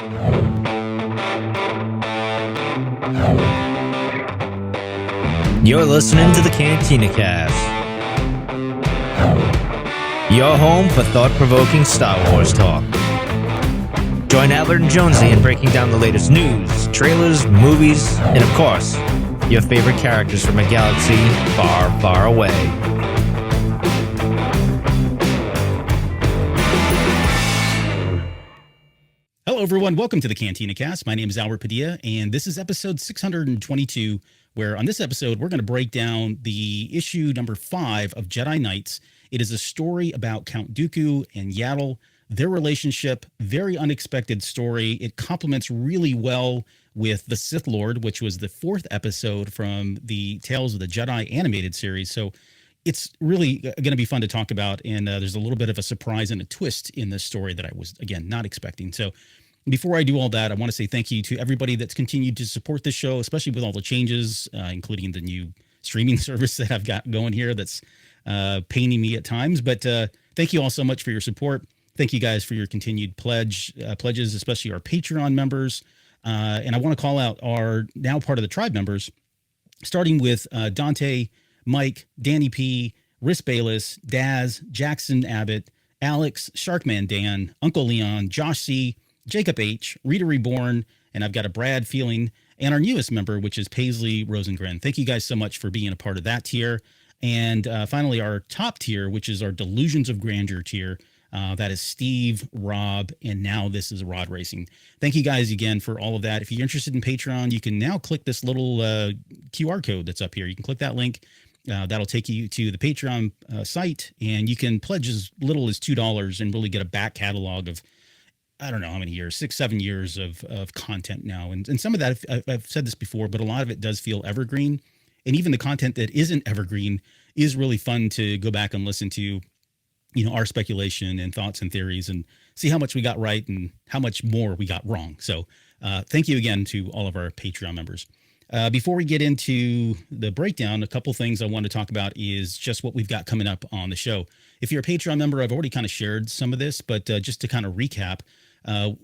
You're listening to the Cantina Cast, your home for thought-provoking Star Wars talk. Join Yaddle and Jonesy in breaking down the latest news, trailers, movies, and of course, your favorite characters from a galaxy far, far away. Hello, everyone. Welcome to the Cantina Cast. My name is Albert Padilla, and this is episode 622, where on this episode, we're going to break down the issue number 5 of Jedi Knights. It is a story about Count Dooku and Yaddle, their relationship, very unexpected story. It complements really well with The Sith Lord, which was the 4th episode from the Tales of the Jedi animated series. So it's really going to be fun to talk about, and there's a little bit of a surprise and a twist in this story that I was, again, not expecting. So before I do all that, I want to say thank you to everybody that's continued to support this show, especially with all the changes, including the new streaming service that I've got going here that's paining me at times. But thank you all so much for your support. Thank you guys for your continued pledges, especially our Patreon members. And I want to call out our now part of the tribe members, starting with Dante, Mike, Danny P, Riss Bayless, Daz, Jackson Abbott, Alex, Sharkman Dan, Uncle Leon, Josh C, Jacob H, Rita Reborn, and I've got a Brad Feeling, and our newest member, which is Paisley Rosengren. Thank you guys so much for being a part of that tier. And finally, our top tier, which is our Delusions of Grandeur tier. That is Steve, Rob, and now this is Rod Racing. Thank you guys again for all of that. If you're interested in Patreon, you can now click this little QR code that's up here. You can click that link. That'll take you to the Patreon site, and you can pledge as little as $2 and really get a back catalog of, I don't know how many years, 6-7 years of content now. And some of that, I've said this before, but a lot of it does feel evergreen. And even the content that isn't evergreen is really fun to go back and listen to, you know, our speculation and thoughts and theories and see how much we got right and how much more we got wrong. So thank you again to all of our Patreon members. Before we get into the breakdown, a couple things I want to talk about is just what we've got coming up on the show. If you're a Patreon member, I've already kind of shared some of this, but just to kind of recap,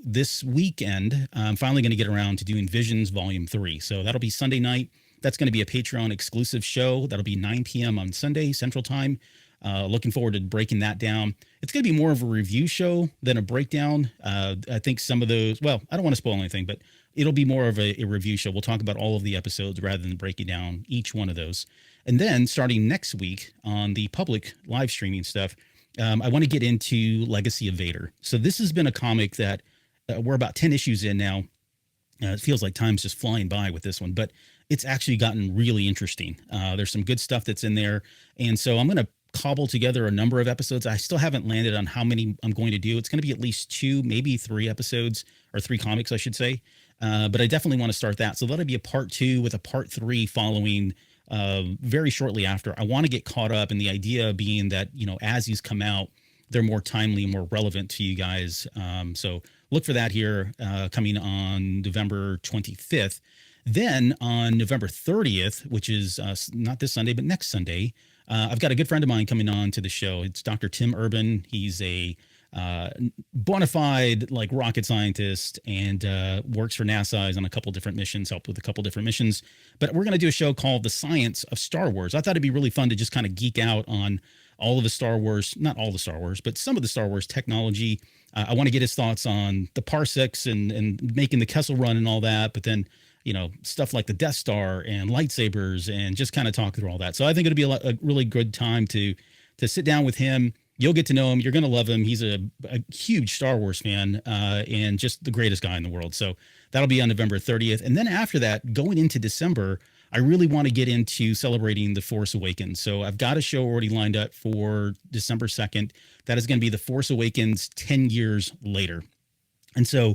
this weekend, I'm finally going to get around to doing Visions Volume 3. So that'll be Sunday night. That's going to be a Patreon exclusive show. That'll be 9 p.m. on Sunday, Central Time. Looking forward to breaking that down. It's going to be more of a review show than a breakdown. I think some of those, well, I don't want to spoil anything, but it'll be more of a review show. We'll talk about all of the episodes rather than breaking down each one of those. And then starting next week on the public live streaming stuff, I want to get into Legacy of Vader. So this has been a comic that we're about 10 issues in now. It feels like time's just flying by with this one, but it's actually gotten really interesting. There's some good stuff that's in there. And so I'm going to cobble together a number of episodes. I still haven't landed on how many I'm going to do. It's going to be at least 2, maybe 3 episodes, or 3 comics, I should say. But I definitely want to start that. So that'll be a part 2 with a part 3 following very shortly after. I want to get caught up, and the idea being that, you know, as these come out, they're more timely and more relevant to you guys. So look for that here coming on November 25th. Then on November 30th, which is not this Sunday, but next Sunday, I've got a good friend of mine coming on to the show. It's Dr. Tim Urban. He's a bona fide like rocket scientist and works for NASA. He's on a couple different missions, helped with a couple different missions. But we're going to do a show called The Science of Star Wars. I thought it'd be really fun to just kind of geek out on all of the Star Wars, not all the Star Wars, but some of the Star Wars technology. I want to get his thoughts on the parsecs and making the Kessel Run and all that. But then, you know, stuff like the Death Star and lightsabers and just kind of talk through all that. So I think it'll be a really good time to sit down with him. You'll get to know him. You're going to love him. He's a huge Star Wars fan and just the greatest guy in the world. So that'll be on November 30th. And then after that, going into December, I really want to get into celebrating The Force Awakens. So I've got a show already lined up for December 2nd. That is going to be The Force Awakens 10 years later. And so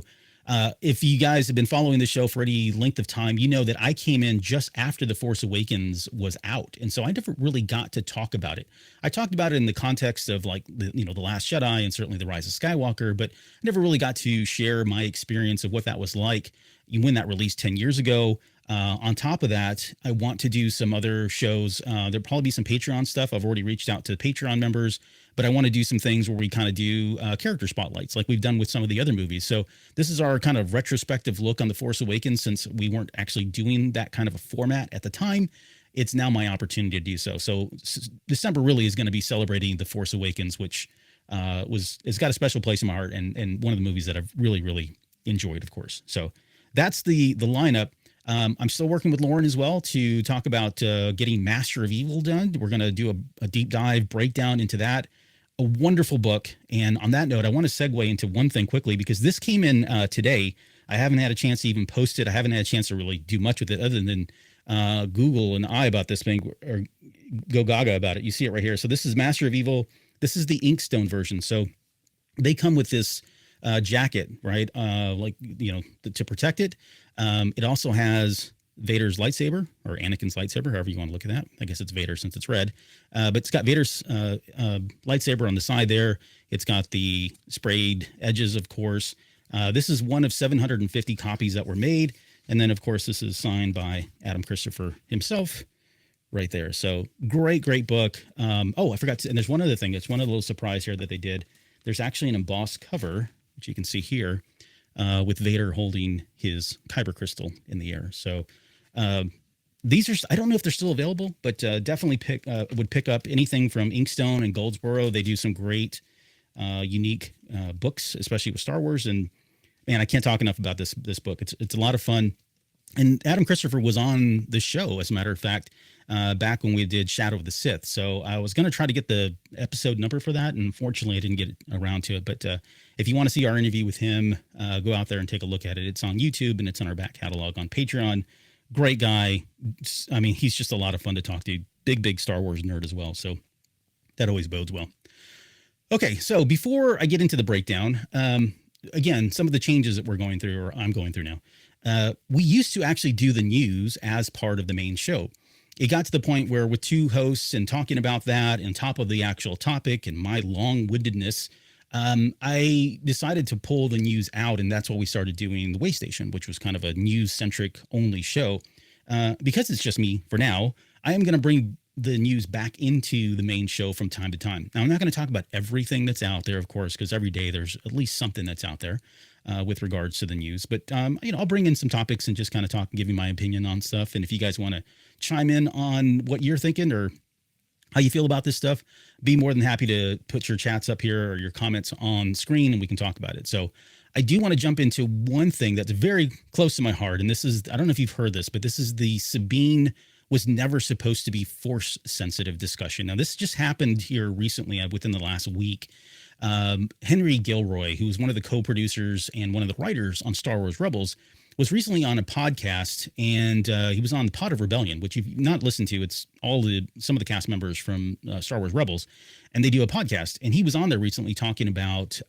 if you guys have been following the show for any length of time, you know that I came in just after The Force Awakens was out. And so I never really got to talk about it. I talked about it in the context of like, The Last Jedi and certainly The Rise of Skywalker, but I never really got to share my experience of what that was like when that released 10 years ago. On top of that, I want to do some other shows. There'll probably be some Patreon stuff. I've already reached out to the Patreon members, but I want to do some things where we kind of do character spotlights like we've done with some of the other movies. So this is our kind of retrospective look on The Force Awakens, since we weren't actually doing that kind of a format at the time. It's now my opportunity to do so. So December really is going to be celebrating The Force Awakens, which it's got a special place in my heart, and one of the movies that I've really, really enjoyed, of course. So that's the lineup. I'm still working with Lauren as well to talk about getting Master of Evil done. We're going to do a deep dive breakdown into that. A wonderful book. And on that note, I want to segue into one thing quickly, because this came in today. I haven't had a chance to even post it. I haven't had a chance to really do much with it other than Google and I about this thing, or go gaga about it. You see it right here. So this is Master of Evil. This is the Inkstone version. So they come with this jacket, right? To protect it. It also has Vader's lightsaber, or Anakin's lightsaber, however you want to look at that. I guess it's Vader since it's red. But it's got Vader's lightsaber on the side there. It's got the sprayed edges, of course. This is one of 750 copies that were made. And then, of course, this is signed by Adam Christopher himself right there. So great, great book. I forgot to, and there's one other thing. It's one of the little surprise here that they did. There's actually an embossed cover, which you can see here, with Vader holding his kyber crystal in the air. So these are, I don't know if they're still available, but definitely would pick up anything from Inkstone and Goldsboro. They do some great, unique books, especially with Star Wars. And man, I can't talk enough about this book. It's a lot of fun. And Adam Christopher was on the show, as a matter of fact, back when we did Shadow of the Sith. So I was going to try to get the episode number for that, and unfortunately I didn't get around to it. But if you want to see our interview with him, go out there and take a look at it. It's on YouTube, and it's in our back catalog on Patreon. Great guy. I mean, he's just a lot of fun to talk to. Big Star Wars nerd as well. So that always bodes well. Okay, so before I get into the breakdown, again, some of the changes that we're going through, or I'm going through now. We used to actually do the news as part of the main show. It got to the point where, with two hosts and talking about that on top of the actual topic and my long-windedness, I decided to pull the news out, and that's why we started doing the Way Station, which was kind of a news-centric only show. Because it's just me for now, I am going to bring the news back into the main show from time to time. Now, I'm not going to talk about everything that's out there, of course, because every day there's at least something that's out there with regards to the news. But, I'll bring in some topics and just kind of talk and give you my opinion on stuff. And if you guys want to chime in on what you're thinking or how you feel about this stuff, be more than happy to put your chats up here or your comments on screen, and we can talk about it. So I do want to jump into one thing that's very close to my heart. And this is, I don't know if you've heard this, but this is the Sabine was never supposed to be force sensitive discussion. Now, this just happened here recently within the last week. Henry Gilroy, who was one of the co-producers and one of the writers on Star Wars Rebels, was recently on a podcast, and he was on the Pod of Rebellion, which you've not listened to. It's some of the cast members from Star Wars Rebels, and they do a podcast. And he was on there recently talking about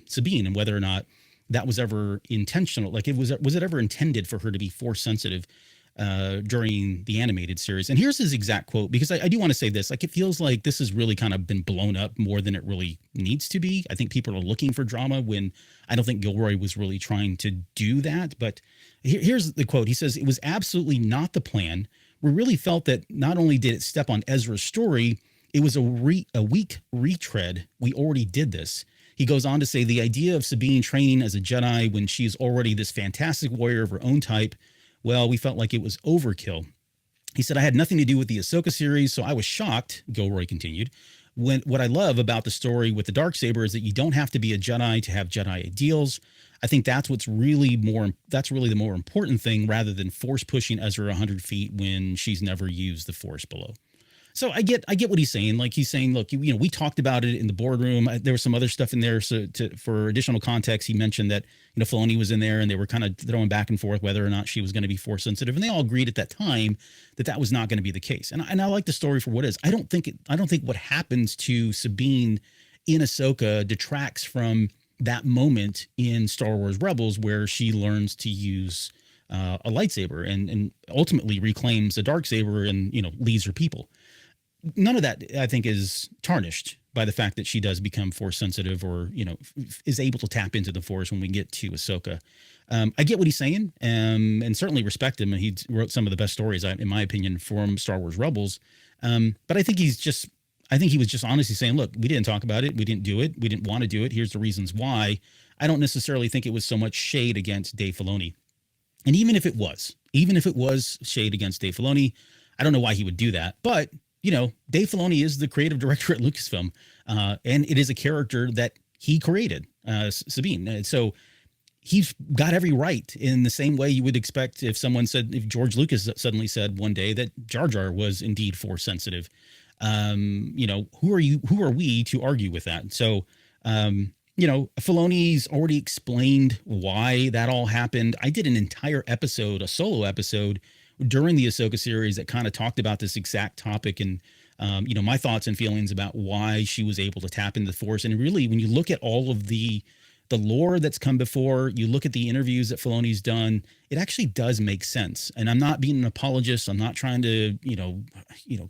Sabine and whether or not that was ever intentional. Like, was it ever intended for her to be force sensitive during the animated series? And here's his exact quote, because I do want to say this. Like, it feels like this has really kind of been blown up more than it really needs to be. I think people are looking for drama when I don't think Gilroy was really trying to do that. But here's the quote. He says, "It was absolutely not the plan. We really felt that not only did it step on Ezra's story, it was a weak retread. We already did this." He goes on to say, "The idea of Sabine training as a Jedi when she's already this fantastic warrior of her own type, well, we felt like it was overkill." He said, "I had nothing to do with the Ahsoka series, so I was shocked," Gilroy continued. "What I love about the story with the Darksaber is that you don't have to be a Jedi to have Jedi ideals. I think that's really the more important thing, rather than force pushing Ezra 100 feet when she's never used the Force below." So I get what he's saying. Like, he's saying, look, we talked about it in the boardroom. There was some other stuff in there. So for additional context, he mentioned that, Filoni was in there and they were kind of throwing back and forth whether or not she was going to be force sensitive. And they all agreed at that time that was not going to be the case. And I like the story for what it is. I don't think what happens to Sabine in Ahsoka detracts from that moment in Star Wars Rebels where she learns to use a lightsaber and ultimately reclaims a Darksaber and, leads her people. None of that, I think, is tarnished by the fact that she does become force sensitive, or is able to tap into the force when we get to Ahsoka. I get what he's saying, and certainly respect him. And he wrote some of the best stories, in my opinion, from Star Wars Rebels. But I think he was just honestly saying, look, we didn't talk about it. We didn't do it. We didn't want to do it. Here's the reasons why. I don't necessarily think it was so much shade against Dave Filoni. And even if it was shade against Dave Filoni, I don't know why he would do that. But, Dave Filoni is the creative director at Lucasfilm. And it is a character that he created, Sabine. So he's got every right, in the same way you would expect if George Lucas suddenly said one day that Jar Jar was indeed force sensitive. Who are we to argue with that? So, Filoni's already explained why that all happened. I did an entire episode, a solo episode during the Ahsoka series that kind of talked about this exact topic, and, my thoughts and feelings about why she was able to tap into the force. And really, when you look at all of the lore that's come before, you look at the interviews that Filoni's done, it actually does make sense. And I'm not being an apologist. I'm not trying to,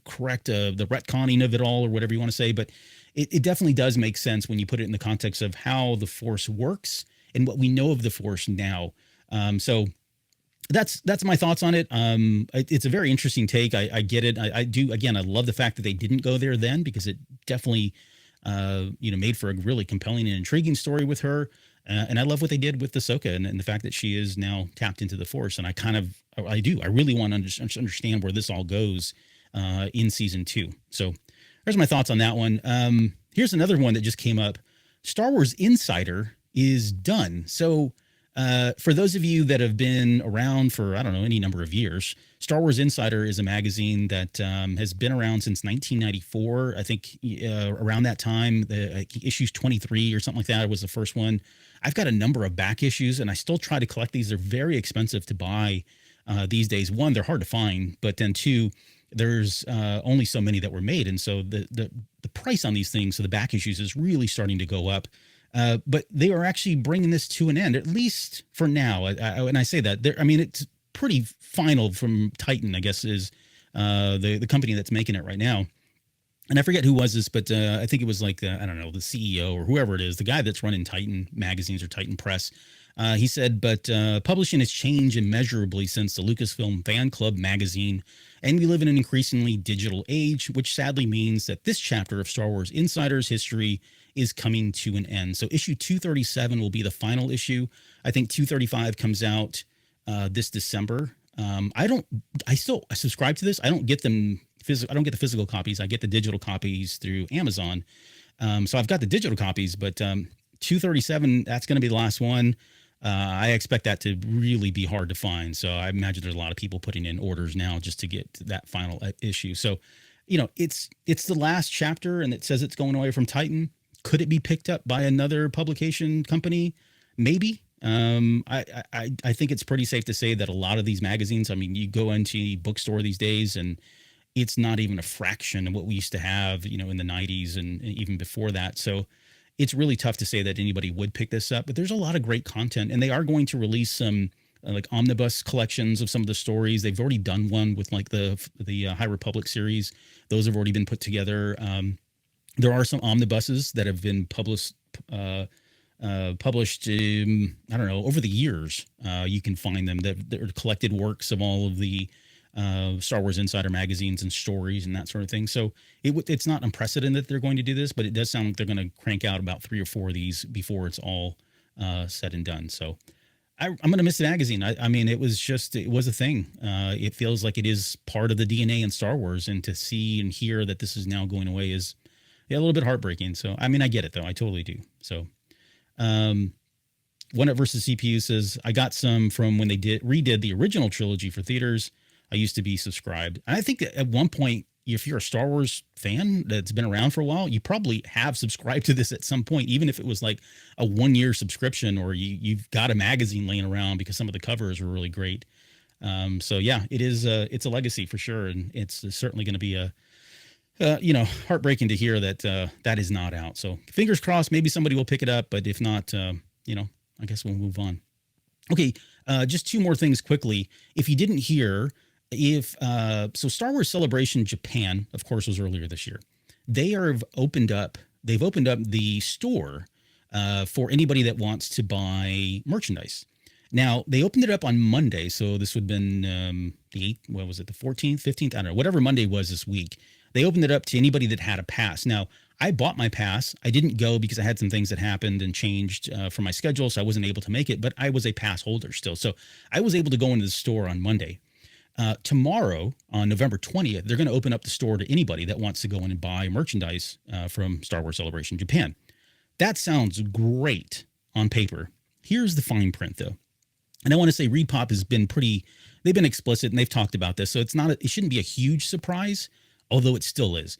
correct the retconning of it all, or whatever you want to say, but it definitely does make sense when you put it in the context of how the force works and what we know of the force now. So that's my thoughts on it. It's a very interesting take. I get it. I do. Again, I love the fact that they didn't go there then, because it definitely, made for a really compelling and intriguing story with her. And I love what they did with Ahsoka, and the fact that she is now tapped into the force. And I really want to understand where this all goes in season 2. So there's my thoughts on that one. Here's another one that just came up. Star Wars Insider is done. So for those of you that have been around for, I don't know, any number of years, Star Wars Insider is a magazine that has been around since 1994. I think around that time, issues 23 or something like that was the first one. I've got a number of back issues, and I still try to collect these. They're very expensive to buy these days. One, they're hard to find, but then two, there's only so many that were made. And so the price on these things, so the back issues, is really starting to go up. But they are actually bringing this to an end, at least for now. And I say that, it's pretty final from Titan, I guess, is the company that's making it right now. And I forget who was this, but I think it was like, I don't know, the CEO or whoever it is, the guy that's running Titan magazines or Titan Press. He said, but publishing has changed immeasurably since the Lucasfilm Fan Club magazine, and we live in an increasingly digital age, which sadly means that this chapter of Star Wars Insider's history is coming to an end. So issue 237 will be the final issue. I think 235 comes out this December. I subscribe to this. I don't get them I don't get the physical copies. I get the digital copies through Amazon. So I've got the digital copies, but 237, that's going to be the last one. I expect that to really be hard to find. So I imagine there's a lot of people putting in orders now just to get to that final issue. So, it's the last chapter, and it says it's going away from Titan. Could it be picked up by another publication company? Maybe. I think it's pretty safe to say that a lot of these magazines, you go into a bookstore these days, and it's not even a fraction of what we used to have, in the 90s and even before that. So it's really tough to say that anybody would pick this up, but there's a lot of great content, and they are going to release some like omnibus collections of some of the stories. They've already done one with like the High Republic series. Those have already been put together. There are some omnibuses that have been published, I don't know, over the years. You can find them. They're collected works of all of the Star Wars Insider magazines and stories and that sort of thing. So it's not unprecedented that they're going to do this, but it does sound like they're going to crank out about 3 or 4 of these before it's all said and done. So I'm going to miss the magazine. It was a thing. It feels like it is part of the DNA in Star Wars, and to see and hear that this is now going away is a little bit heartbreaking. So, I get it though. I totally do. So, One Up versus CPU says, I got some from when they redid the original trilogy for theaters. I used to be subscribed. And I think at one point, if you're a Star Wars fan that's been around for a while, you probably have subscribed to this at some point, even if it was like a 1-year subscription, or you've got a magazine laying around because some of the covers were really great. So yeah, it's a legacy for sure. And it's certainly going to be heartbreaking to hear that that is not out. So fingers crossed, maybe somebody will pick it up, but if not, I guess we'll move on. Okay. Just 2 more things quickly. If you didn't hear, so Star Wars Celebration Japan, of course, was earlier this year. They have opened up they've opened up the store for anybody that wants to buy merchandise. Now, they opened it up on Monday, so this would have been the 8th, what was it, the 14th, 15th? I don't know, whatever Monday was this week. They opened it up to anybody that had a pass. Now, I bought my pass. I didn't go because I had some things that happened and changed for my schedule, so I wasn't able to make it, but I was a pass holder still. So I was able to go into the store on Monday. Tomorrow, on November 20th, they're going to open up the store to anybody that wants to go in and buy merchandise from Star Wars Celebration Japan. That sounds great on paper. Here's the fine print, though. And I want to say ReedPop has been they've been explicit and they've talked about this. So it shouldn't be a huge surprise, although it still is.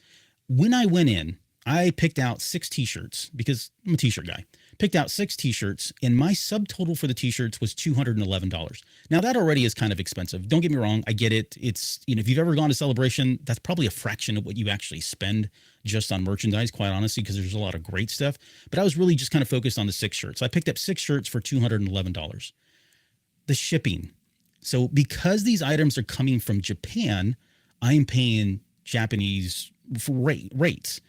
When I went in, I picked out 6 t-shirts because I'm a t-shirt guy. Picked out 6 t-shirts and my subtotal for the t-shirts was $211. Now that already is kind of expensive. Don't get me wrong. I get it. It's, if you've ever gone to Celebration, that's probably a fraction of what you actually spend just on merchandise, quite honestly, because there's a lot of great stuff. But I was really just kind of focused on the 6 shirts. I picked up 6 shirts for $211. The shipping. So because these items are coming from Japan, I'm paying Japanese rates.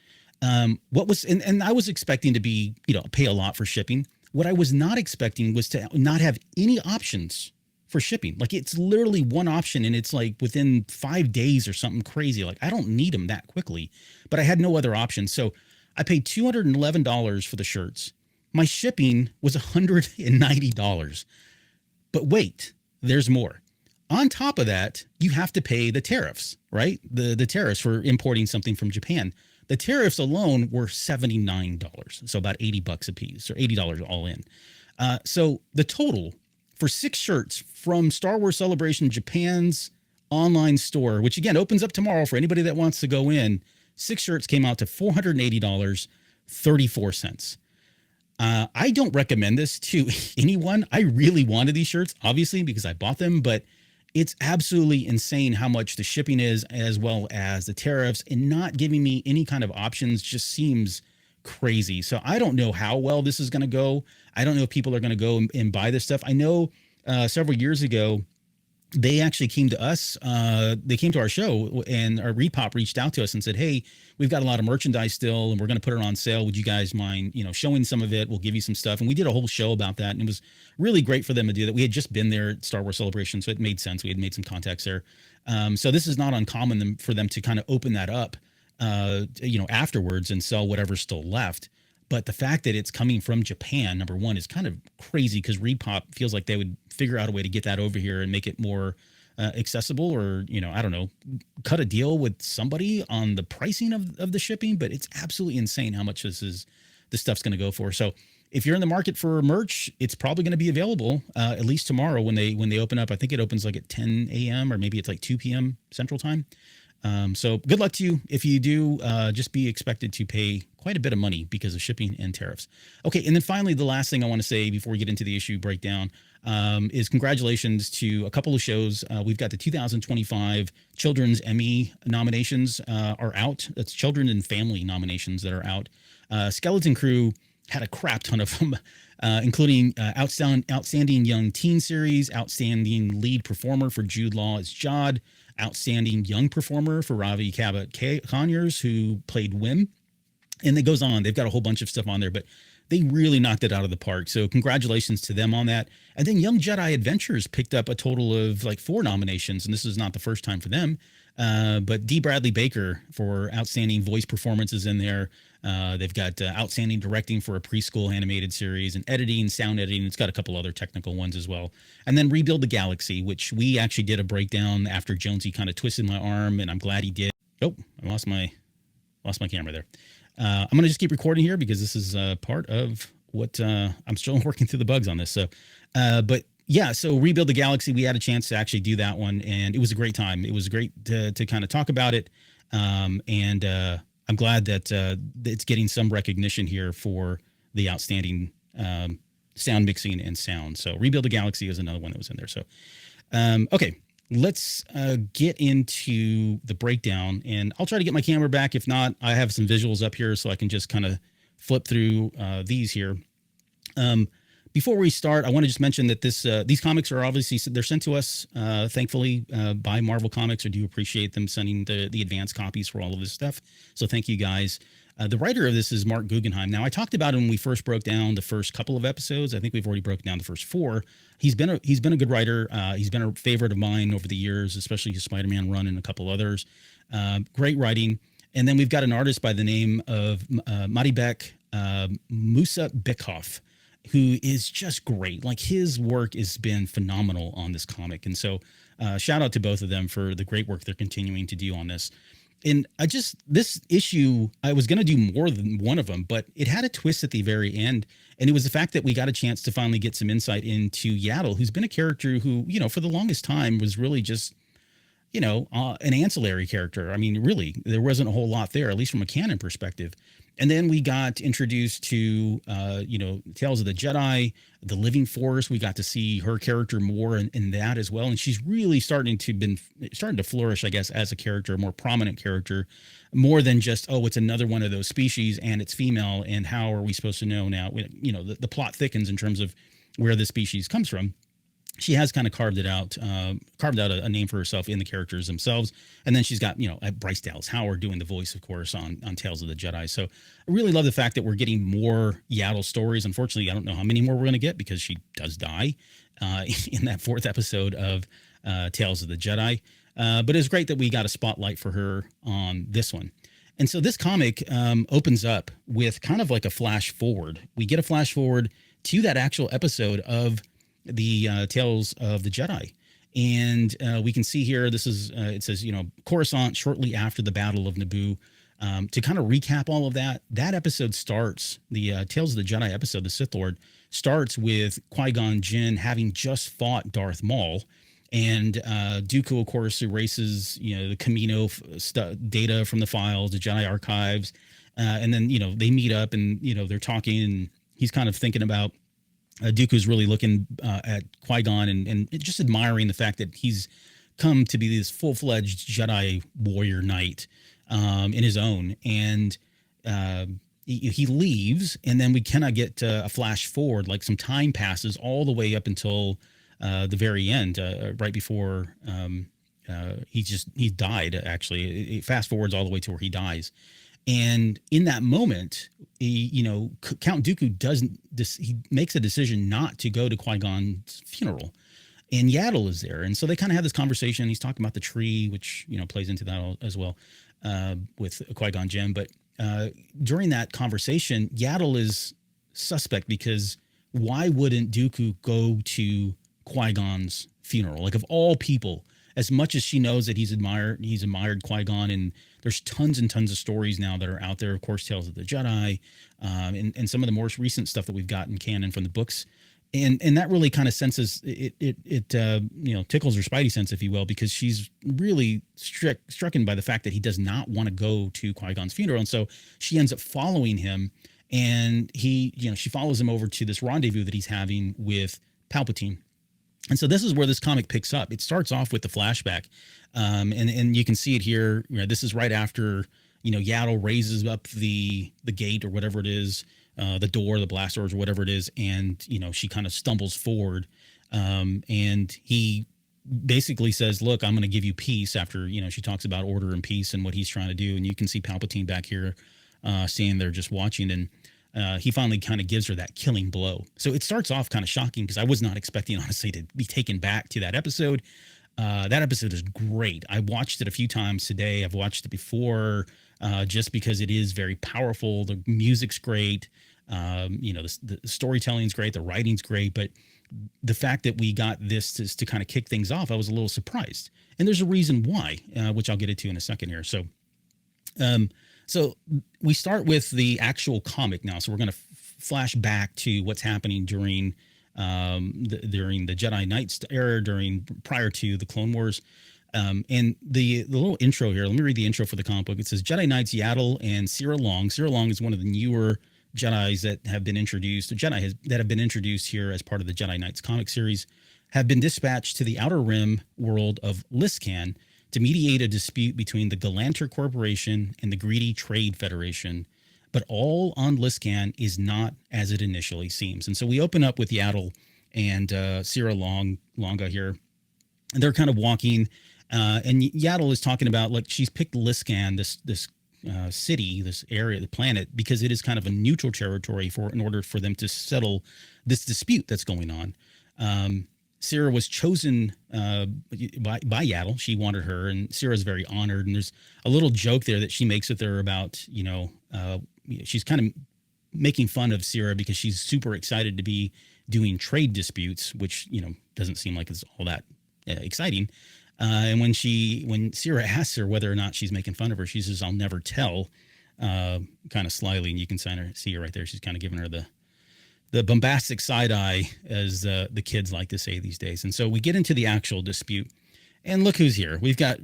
What was, and I was expecting to be, pay a lot for shipping. What I was not expecting was to not have any options for shipping. Like it's literally one option and it's like within 5 days or something crazy. Like I don't need them that quickly, but I had no other options. So I paid $211 for the shirts. My shipping was $190. But wait, there's more. On top of that, you have to pay the tariffs, right? The tariffs for importing something from Japan. The tariffs alone were $79, so about $80 a piece, or $80 all in. So the total for 6 shirts from Star Wars Celebration Japan's online store, which again opens up tomorrow for anybody that wants to go in, 6 shirts came out to $480.34. I don't recommend this to anyone. I really wanted these shirts, obviously, because I bought them, but it's absolutely insane how much the shipping is, as well as the tariffs, and not giving me any kind of options just seems crazy. So I don't know how well this is going to go. I don't know if people are going to go and buy this stuff. I know several years ago, they actually came to us. They came to our show, and our ReedPop reached out to us and said, "Hey, we've got a lot of merchandise still, and we're going to put it on sale. Would you guys mind, showing some of it? We'll give you some stuff." And we did a whole show about that, and it was really great for them to do that. We had just been there at Star Wars Celebration, so it made sense. We had made some contacts there. So this is not uncommon for them to kind of open that up, afterwards and sell whatever's still left. But the fact that it's coming from Japan, number one, is kind of crazy because ReedPop feels like they would figure out a way to get that over here and make it more accessible, or, I don't know, cut a deal with somebody on the pricing of the shipping. But it's absolutely insane how much this stuff's going to go for. So if you're in the market for merch, it's probably going to be available at least tomorrow when they open up. I think it opens like at 10 a.m. or maybe it's like 2 p.m. Central Time. So good luck to you. If you do, just be expected to pay quite a bit of money because of shipping and tariffs. Okay. And then finally, the last thing I want to say before we get into the issue breakdown, is congratulations to a couple of shows. We've got the 2025 Children's Emmy nominations, are out. That's children and family nominations that are out. Skeleton Crew had a crap ton of them, including outstanding young teen series, outstanding lead performer for Jude Law as Jod, outstanding young performer for Ravi Conyers, who played Wim. And it goes on. They've got a whole bunch of stuff on there, but they really knocked it out of the park. So congratulations to them on that. And then Young Jedi Adventures picked up a total of like 4 nominations, and this is not the first time for them. But D. Bradley Baker for outstanding voice performances in there. They've got outstanding directing for a preschool animated series, and editing, sound editing. It's got a couple other technical ones as well. And then Rebuild the Galaxy, which we actually did a breakdown after Jonesy kind of twisted my arm, and I'm glad he did. Oh, I lost my camera there. I'm going to just keep recording here because this is part of what I'm still working through the bugs on this. So, but yeah, so Rebuild the Galaxy, we had a chance to actually do that one, and it was a great time. It was great to kind of talk about it. And I'm glad that it's getting some recognition here for the outstanding sound mixing and sound. So Rebuild the Galaxy is another one that was in there. So, okay. Let's get into the breakdown, and I'll try to get my camera back. If not, I have some visuals up here so I can just kind of flip through these here. Before we start, I want to just mention that these comics are obviously, they're sent to us, thankfully, by Marvel Comics. I do appreciate them sending the advanced copies for all of this stuff. So thank you guys. The writer of this is Mark Guggenheim. Now, I talked about him when we first broke down the first couple of episodes. I think we've already broken down the first 4. He's been a good writer. He's been a favorite of mine over the years, especially his Spider-Man run and a couple others. Great writing. And then we've got an artist by the name of Maribek Musa Bikhoff, who is just great. Like, his work has been phenomenal on this comic. And so shout out to both of them for the great work they're continuing to do on this. And this issue, I was going to do more than one of them, but it had a twist at the very end. And it was the fact that we got a chance to finally get some insight into Yaddle, who's been a character who, for the longest time was really just, an ancillary character. I mean, really, there wasn't a whole lot there, at least from a canon perspective. And then we got introduced to, Tales of the Jedi, the Living Force. We got to see her character more in that as well. And she's really starting to flourish, I guess, as a character, a more prominent character, more than just, oh, it's another one of those species and it's female. And how are we supposed to know now? The plot thickens in terms of where the species comes from. She has kind of carved out a name for herself in the characters themselves. And then she's got, Bryce Dallas Howard doing the voice, of course, on Tales of the Jedi. So I really love the fact that we're getting more Yaddle stories. Unfortunately, I don't know how many more we're going to get because she does die in that 4th episode of Tales of the Jedi. But it's great that we got a spotlight for her on this one. And so this comic opens up with kind of like a flash forward. We get a flash forward to that actual episode of the Tales of the Jedi. And we can see here, this is, it says, Coruscant shortly after the Battle of Naboo. To kind of recap all of that episode starts, the Tales of the Jedi episode, the Sith Lord, starts with Qui-Gon Jinn having just fought Darth Maul. And Dooku, of course, erases, the Camino data from the files, the Jedi archives. And then, they meet up and, they're talking, and he's kind of thinking about Dooku's really looking at Qui-Gon and just admiring the fact that he's come to be this full-fledged Jedi warrior knight in his own. And he leaves, and then we cannot get a flash forward, like some time passes all the way up until the very end, right before he died, actually. It fast forwards all the way to where he dies. And in that moment, Count Dooku he makes a decision not to go to Qui-Gon's funeral, and Yaddle is there. And so they kind of have this conversation. He's talking about the tree, which, plays into that as well with Qui-Gon Jinn. But during that conversation, Yaddle is suspect because why wouldn't Dooku go to Qui-Gon's funeral? Like, of all people, as much as she knows that he's admired Qui-Gon, and there's tons and tons of stories now that are out there, of course, Tales of the Jedi, and some of the more recent stuff that we've got in canon from the books. And that really kind of tickles her spidey sense, if you will, because she's really stricken by the fact that he does not want to go to Qui-Gon's funeral. And so she ends up following him, and she follows him over to this rendezvous that he's having with Palpatine. And so this is where this comic picks up. It starts off with the flashback, and you can see it here. This is right after Yaddle raises up the gate or whatever it is, the door, the blast doors or whatever it is, and she kind of stumbles forward, and he basically says, "Look, I'm going to give you peace." After she talks about order and peace and what he's trying to do, and you can see Palpatine back here, standing there just watching, and he finally kind of gives her that killing blow. So it starts off kind of shocking because I was not expecting, honestly, to be taken back to that episode. That episode is great. I watched it a few times today. I've watched it before just because it is very powerful. The music's great. The storytelling's great. The writing's great. But the fact that we got this to kind of kick things off, I was a little surprised. And there's a reason why, which I'll get into in a second here. So we start with the actual comic now. So we're going to flash back to what's happening during the Jedi Knights era, prior to the Clone Wars. And the little intro here, let me read the intro for the comic book. It says, Jedi Knights Yaddle and Sierra Long. Sierra Long is one of the newer Jedis that have been introduced, that have been introduced here as part of the Jedi Knights comic series, have been dispatched to the Outer Rim world of Liscan to mediate a dispute between the Galanter Corporation and the Greedy Trade Federation. But all on Liscan is not as it initially seems. And so we open up with Yaddle and Sierra Longa here. And they're kind of walking, and Yaddle is talking about, like, she's picked Liscan, this city, this area, the planet, because it is kind of a neutral territory in order for them to settle this dispute that's going on. Sarah was chosen by Yaddle. She wanted her, and Sarah's very honored. And there's a little joke there that she makes with her about, she's kind of making fun of Sarah because she's super excited to be doing trade disputes, which, doesn't seem like it's all that exciting. And when Sarah asks her whether or not she's making fun of her, she says, "I'll never tell," kind of slyly. And you can see her right there. She's kind of giving her the bombastic side eye, as the kids like to say these days. And so we get into the actual dispute. And look who's here. We've got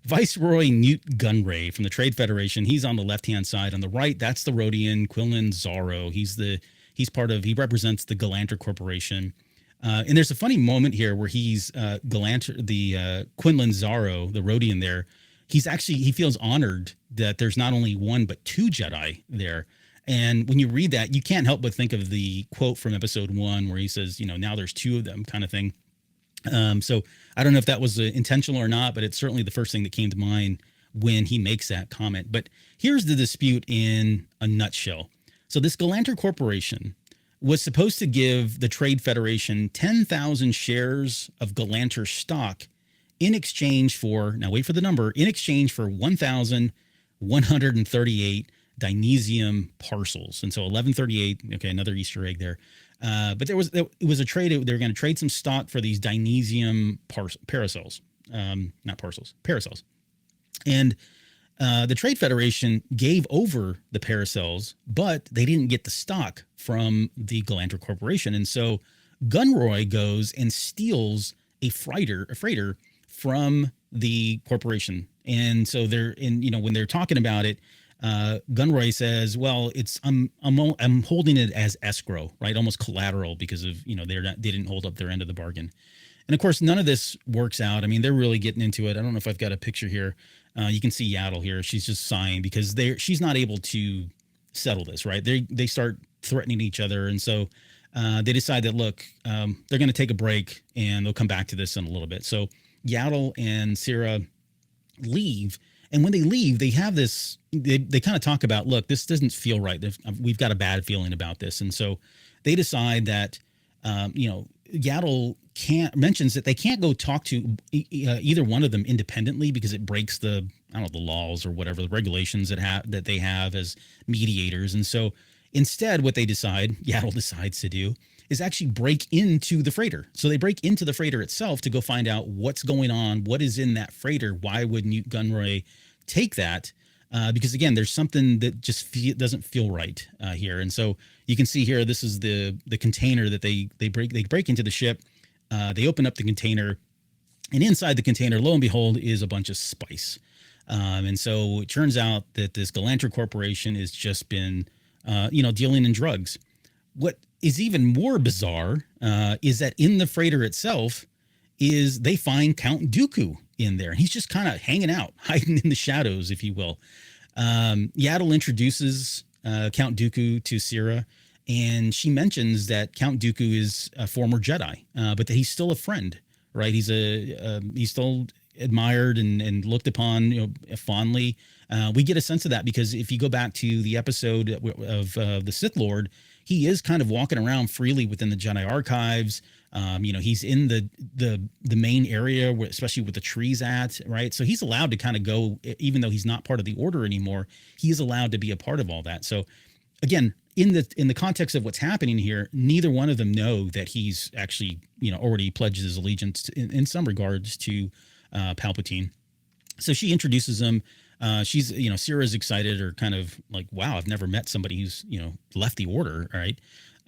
Viceroy Newt Gunray from the Trade Federation. He's on the left-hand side. On the right, that's the Rodian Quinlan Zaro. He represents the Galanter Corporation. And there's a funny moment here where he's Quinlan Zaro, the Rodian there. He feels honored that there's not only one, but two Jedi there. And when you read that, you can't help but think of the quote from episode 1 where he says, now there's two of them, kind of thing. So I don't know if that was intentional or not, but it's certainly the first thing that came to mind when he makes that comment. But here's the dispute in a nutshell. So this Galanter Corporation was supposed to give the Trade Federation 10,000 shares of Galanter stock in exchange for, now wait for the number, in exchange for 1,138 Dynesium parcels. And so 1138, okay, another Easter egg there. But it was a trade. They were going to trade some stock for these Dynesium paracels, not parcels, paracels. And the Trade Federation gave over the paracels, but they didn't get the stock from the Galanter Corporation. And so Gunroy goes and steals a freighter from the corporation. And so when they're talking about it, Gunroy says, "Well, I'm holding it as escrow, right? Almost collateral because of they didn't hold up their end of the bargain." And of course, none of this works out. I mean, they're really getting into it. I don't know if I've got a picture here. You can see Yaddle here. She's just sighing because she's not able to settle this, right? They start threatening each other, and so they decide that they're going to take a break and they'll come back to this in a little bit. So Yaddle and Sarah leave. And when they leave, they have this, they kind of talk about, look, this doesn't feel right. We've got a bad feeling about this. And so they decide that, Yaddle mentions that they can't go talk to either one of them independently because it breaks the laws or whatever, the regulations that they have as mediators. And so instead, what Yaddle decides to do is actually break into the freighter. So they break into the freighter itself to go find out what's going on, what is in that freighter. Why would Newt Gunray take that? Because again, there's something that just doesn't feel right here. And so you can see here, this is the container that they break into the ship. They open up the container, and inside the container, lo and behold, is a bunch of spice. And so it turns out that this Galanter Corporation has just been, dealing in drugs. What is even more bizarre is that in the freighter itself they find Count Dooku in there. And he's just kind of hanging out, hiding in the shadows, if you will. Yaddle introduces Count Dooku to Sarah, and she mentions that Count Dooku is a former Jedi, but that he's still a friend, right? He's still admired and looked upon, fondly. We get a sense of that because if you go back to the episode of the Sith Lord, he is kind of walking around freely within the Jedi archives. He's in the main area, especially with the trees at, right? So he's allowed to kind of go, even though he's not part of the order anymore, he is allowed to be a part of all that. So again, in the context of what's happening here, neither one of them know that he's actually, already pledged his allegiance in some regards to Palpatine. So she introduces him. She's, Sarah's excited, or kind of like, wow, I've never met somebody who's, left the order. Right.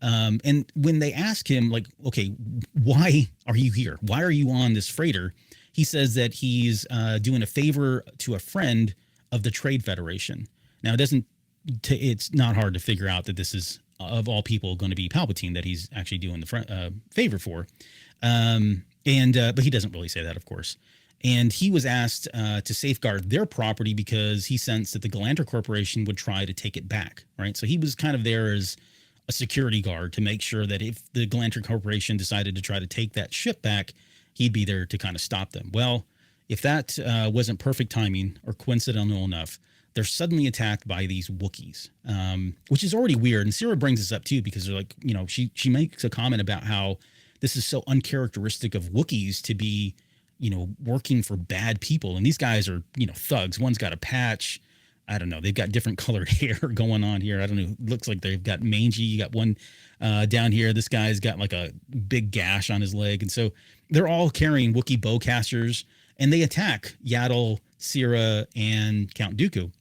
And when they ask him, like, okay, why are you here? Why are you on this freighter? He says that he's doing a favor to a friend of the Trade Federation. Now, it's not hard to figure out that this is, of all people, going to be Palpatine that he's actually doing the favor for. But he doesn't really say that, of course. And he was asked to safeguard their property because he sensed that the Galanter Corporation would try to take it back, right? So he was kind of there as a security guard to make sure that if the Galanter Corporation decided to try to take that ship back, he'd be there to kind of stop them. Well, if that wasn't perfect timing or coincidental enough, they're suddenly attacked by these Wookiees, which is already weird. And Sarah brings this up too, because they're like, she makes a comment about how this is so uncharacteristic of Wookiees to be, working for bad people. And these guys are, thugs. One's got a patch. I don't know. They've got different colored hair going on here. I don't know. It looks like they've got mangy. You got one down here. This guy's got like a big gash on his leg. And so they're all carrying Wookiee bowcasters, and they attack Yaddle, Sira, and Count Dooku.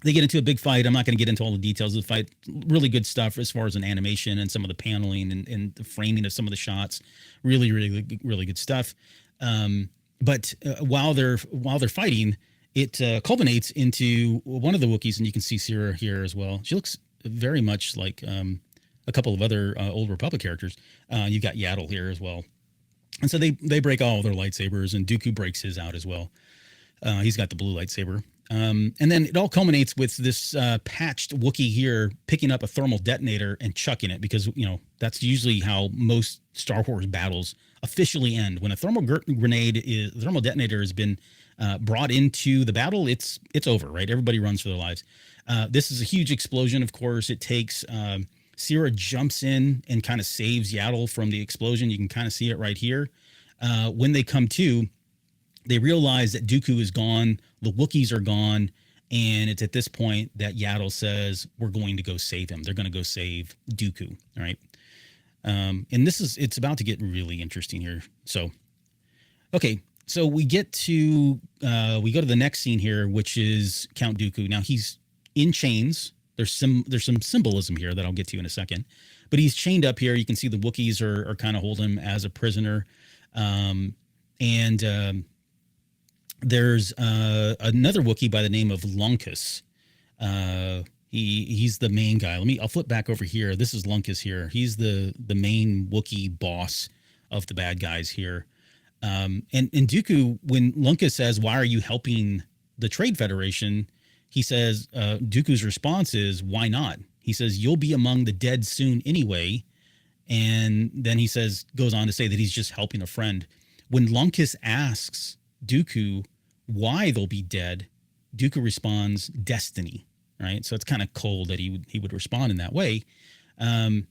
They get into a big fight. I'm not going to get into all the details of the fight. Really good stuff as far as an animation and some of the paneling and the framing of some of the shots. Really, really, really good stuff. But while they're fighting, it culminates into one of the Wookiees, and you can see Sira here as well. She looks very much like a couple of other Old Republic characters. You've got Yaddle here as well. And so they break all their lightsabers, and Dooku breaks his out as well. He's got the blue lightsaber. And then it all culminates with this patched Wookiee here picking up a thermal detonator and chucking it, because, that's usually how most Star Wars battles officially end. When a thermal detonator has been brought into the battle, it's over, right? Everybody runs for their lives. This is a huge explosion, of course. It takes Sira jumps in and kind of saves Yaddle from the explosion. You can kind of see it right here. When they come to, they realize that Dooku is gone, the Wookiees are gone, and it's at this point that Yaddle says, we're going to go save him. They're going to go save Dooku, all right? And it's about to get really interesting here. So, okay, so we go to the next scene here, which is Count Dooku. Now, he's in chains. There's some symbolism here that I'll get to in a second, but he's chained up here. You can see the Wookiees are kind of holding him as a prisoner. There's another Wookiee by the name of Lunkus. He's the main guy. I'll flip back over here. This is Lunkus here. He's the main Wookiee boss of the bad guys here. And Dooku, when Lunkus says, "Why are you helping the Trade Federation?" He says, Dooku's response is, "Why not?" He says, "You'll be among the dead soon anyway." And then he goes on to say that he's just helping a friend. When Lunkus asks Dooku why they'll be dead, Dooku responds, "Destiny." Right. So it's kind of cold that he would respond in that way. And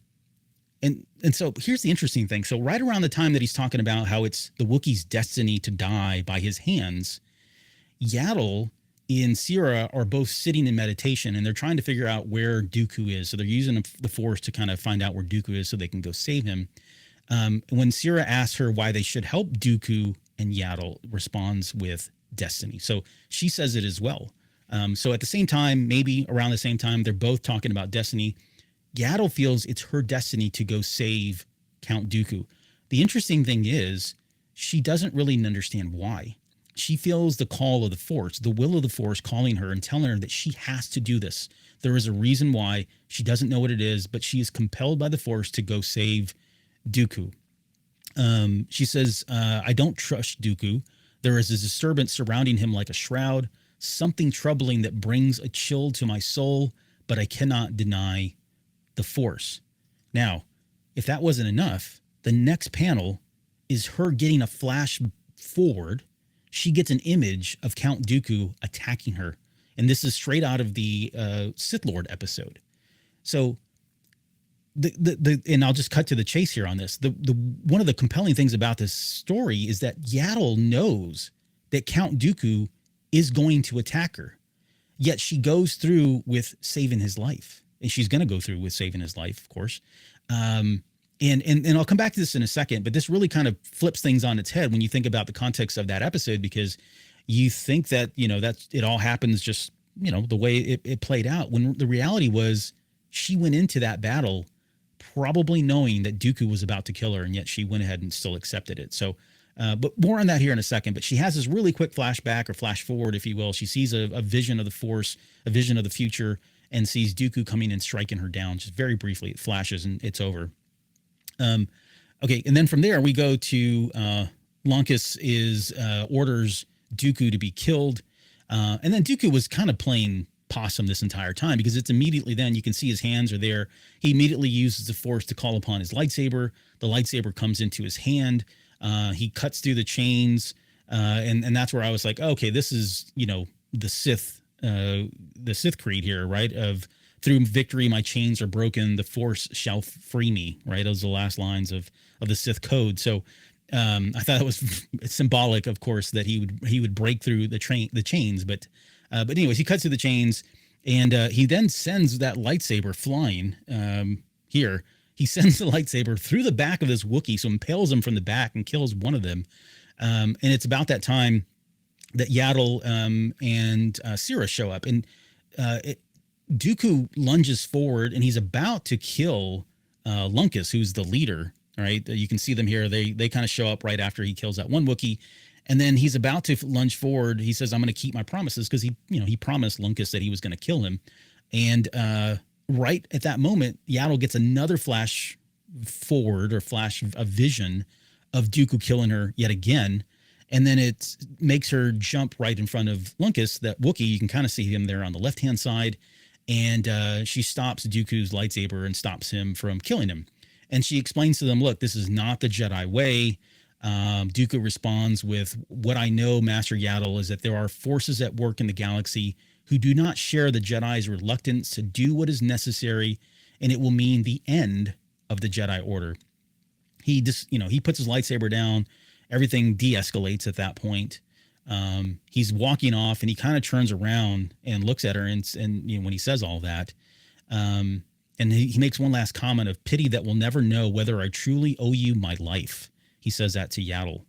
so here's the interesting thing. So right around the time that he's talking about how it's the Wookiee's destiny to die by his hands, Yaddle and Sira are both sitting in meditation, and they're trying to figure out where Dooku is. So they're using the Force to kind of find out where Dooku is so they can go save him. When Sira asks her why they should help Dooku, and Yaddle responds with destiny. So she says it as well. So at the same time, maybe around the same time, they're both talking about destiny. Yaddle feels it's her destiny to go save Count Dooku. The interesting thing is she doesn't really understand why. She feels the call of the Force, the will of the Force calling her and telling her that she has to do this. There is a reason why. She doesn't know what it is, but she is compelled by the Force to go save Dooku. She says, "I don't trust Dooku. There is a disturbance surrounding him like a shroud, something troubling that brings a chill to my soul, but I cannot deny the Force." Now, if that wasn't enough, the next panel is her getting a flash forward. She gets an image of Count Dooku attacking her. And this is straight out of the Sith Lord episode. So and I'll just cut to the chase here on this. The one of the compelling things about this story is that Yaddle knows that Count Dooku is going to attack her, yet she goes through with saving his life, and she's going to go through with saving his life, of course. And I'll come back to this in a second, but this really kind of flips things on its head when you think about the context of that episode, because you think that that it all happens just the way it played out, when the reality was she went into that battle probably knowing that Dooku was about to kill her, and yet she went ahead and still accepted it. So, but more on that here in a second. But she has this really quick flashback, or flash forward, if you will. She sees a vision of the Force, a vision of the future, and sees Dooku coming and striking her down. Just very briefly, it flashes and it's over. Okay, and then from there we go to Lunkus orders Dooku to be killed, and then Dooku was kind of playing possum this entire time, because it's immediately then you can see his hands are there. He immediately uses the Force to call upon his lightsaber. The lightsaber comes into his hand. He cuts through the chains, and that's where I was like, okay, this is the Sith the Sith creed here, right? Of through victory, my chains are broken. The Force shall free me. Right, those are the last lines of the Sith code. So I thought it was symbolic, of course, that he would break through the chains. But anyways, he cuts through the chains, and he then sends that lightsaber flying. Here, he sends the lightsaber through the back of this Wookiee, so impales him from the back and kills one of them. And it's about that time that Yaddle and Syrah show up, and Dooku lunges forward, and he's about to kill Lunkus, who's the leader. Right, you can see them here. They kind of show up right after he kills that one Wookiee, and then he's about to lunge forward. He says, "I'm going to keep my promises," because he promised Lunkus that he was going to kill him. And right at that moment, Yaddle gets another flash forward, or flash of vision of Dooku killing her yet again. And then it makes her jump right in front of Lunkus, that Wookiee. You can kind of see him there on the left-hand side. And she stops Dooku's lightsaber and stops him from killing him. And she explains to them, look, this is not the Jedi way. Dooku responds with, what I know, Master Yaddle, is that there are forces at work in the galaxy who do not share the Jedi's reluctance to do what is necessary, and it will mean the end of the Jedi Order. He puts his lightsaber down. Everything de-escalates at that point. He's walking off, and he kind of turns around and looks at her, and when he says all that, and he makes one last comment of pity that will never know whether I truly owe you my life. He says that to Yaddle.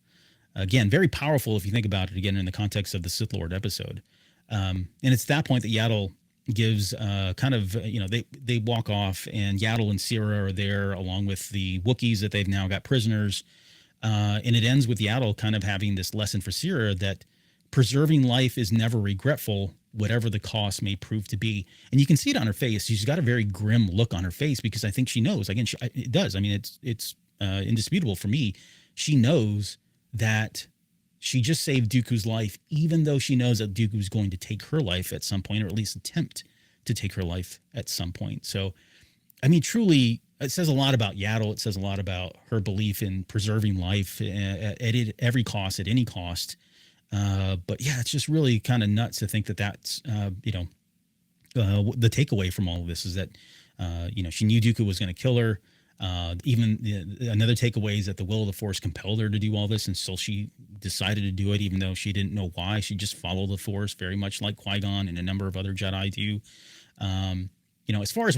Again, very powerful if you think about it, again, in the context of the Sith Lord episode. And it's that point that Yaddle gives they walk off, and Yaddle and Syrah are there along with the Wookiees that they've now got prisoners. And it ends with Yaddle kind of having this lesson for Syrah that preserving life is never regretful, whatever the cost may prove to be. And you can see it on her face. She's got a very grim look on her face, because I think she knows. Again, it does. I mean, it's indisputable for me. She knows that she just saved Dooku's life, even though she knows that Dooku's going to take her life at some point, or at least attempt to take her life at some point. So, I mean, truly, it says a lot about Yaddle. It says a lot about her belief in preserving life at every cost, at any cost. But yeah, it's just really kind of nuts to think that that's, the takeaway from all of this is that, she knew Dooku was going to kill her. Another takeaway is that the will of the Force compelled her to do all this, and still she decided to do it, even though she didn't know why. She just followed the Force, very much like Qui-Gon and a number of other Jedi do. As far as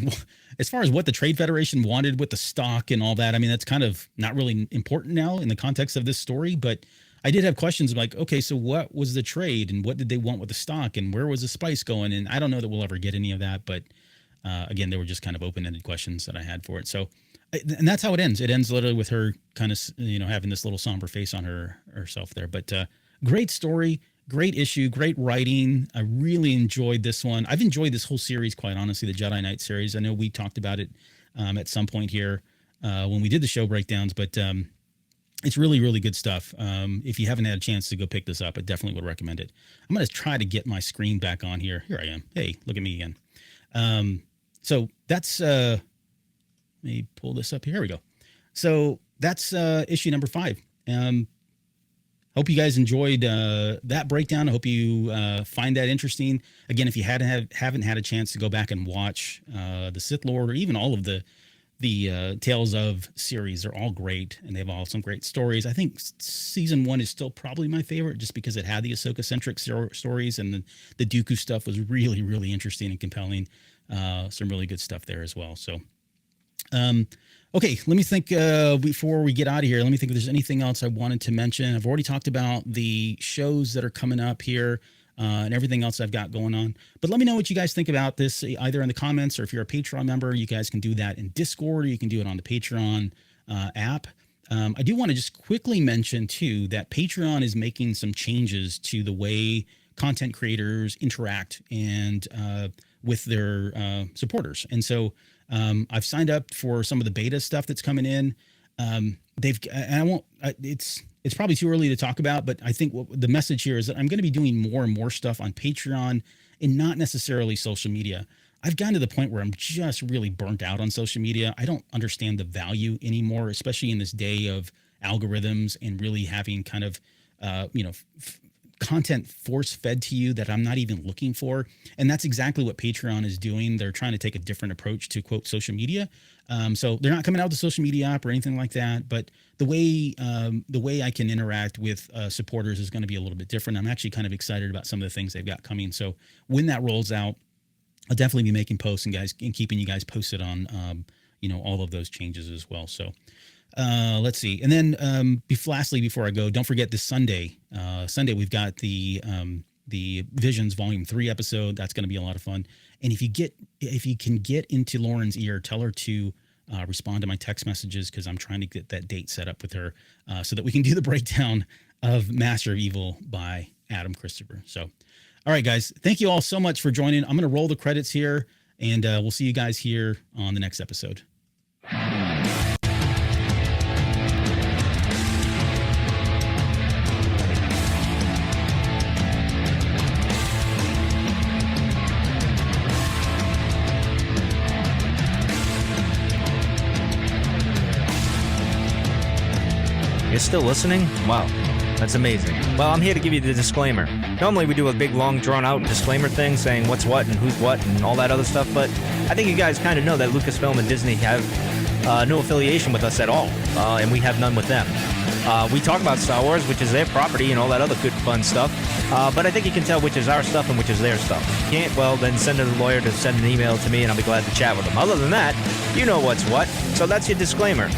what the Trade Federation wanted with the stock and all that, I mean, that's kind of not really important now in the context of this story, but I did have questions like, okay, so what was the trade, and what did they want with the stock, and where was the spice going? And I don't know that we'll ever get any of that, but again, they were just kind of open-ended questions that I had for it. So, and that's how it ends. It ends literally with her kind of, having this little somber face on herself there. But great story, great issue, great writing. I really enjoyed this one. I've enjoyed this whole series, quite honestly, the Jedi Knight series. I know we talked about it at some point here when we did the show breakdowns, but it's really, really good stuff. If you haven't had a chance to go pick this up, I definitely would recommend it. I'm going to try to get my screen back on here. Here I am. Hey, look at me again. So that's, let me pull this up here. Here we go. So that's issue number 5. Hope you guys enjoyed that breakdown. I hope you find that interesting. Again, if you haven't had a chance to go back and watch the Sith Lord, or even all of the Tales of series, they're all great, and they have all some great stories. I think season 1 is still probably my favorite, just because it had the Ahsoka-centric stories, and the Dooku stuff was really, really interesting and compelling. Some really good stuff there as well. So, okay, let me think before we get out of here. Let me think if there's anything else I wanted to mention. I've already talked about the shows that are coming up here and everything else I've got going on. But let me know what you guys think about this, either in the comments, or if you're a Patreon member, you guys can do that in Discord, or you can do it on the Patreon app. I do want to just quickly mention, too, that Patreon is making some changes to the way content creators interact and with their supporters. And so I've signed up for some of the beta stuff that's coming in. It's probably too early to talk about, but I think the message here is that I'm going to be doing more and more stuff on Patreon, and not necessarily social media. I've gotten to the point where I'm just really burnt out on social media. I don't understand the value anymore, especially in this day of algorithms and really having kind of, content force fed to you that I'm not even looking for. And that's exactly what Patreon is doing. They're trying to take a different approach to quote social media. So they're not coming out with a social media app or anything like that, but the way I can interact with supporters is going to be a little bit different. I'm actually kind of excited about some of the things they've got coming. So when that rolls out, I'll definitely be making posts and keeping you guys posted on, all of those changes as well. So let's see. And then lastly, before I go, don't forget this Sunday, we've got the Visions Volume 3 episode. That's going to be a lot of fun. And if you can get into Lauren's ear, tell her to respond to my text messages, because I'm trying to get that date set up with her so that we can do the breakdown of Master of Evil by Adam Christopher. So, all right, guys, thank you all so much for joining. I'm going to roll the credits here, and we'll see you guys here on the next episode. You're still listening? Wow, that's amazing. Well, I'm here to give you the disclaimer. Normally we do a big, long, drawn-out disclaimer thing saying what's what and who's what and all that other stuff, but I think you guys kind of know that Lucasfilm and Disney have no affiliation with us at all, and we have none with them. We talk about Star Wars, which is their property, and all that other good, fun stuff, but I think you can tell which is our stuff and which is their stuff. If you can't, well, then send a lawyer to send an email to me, and I'll be glad to chat with them. Other than that, you know what's what, so that's your disclaimer.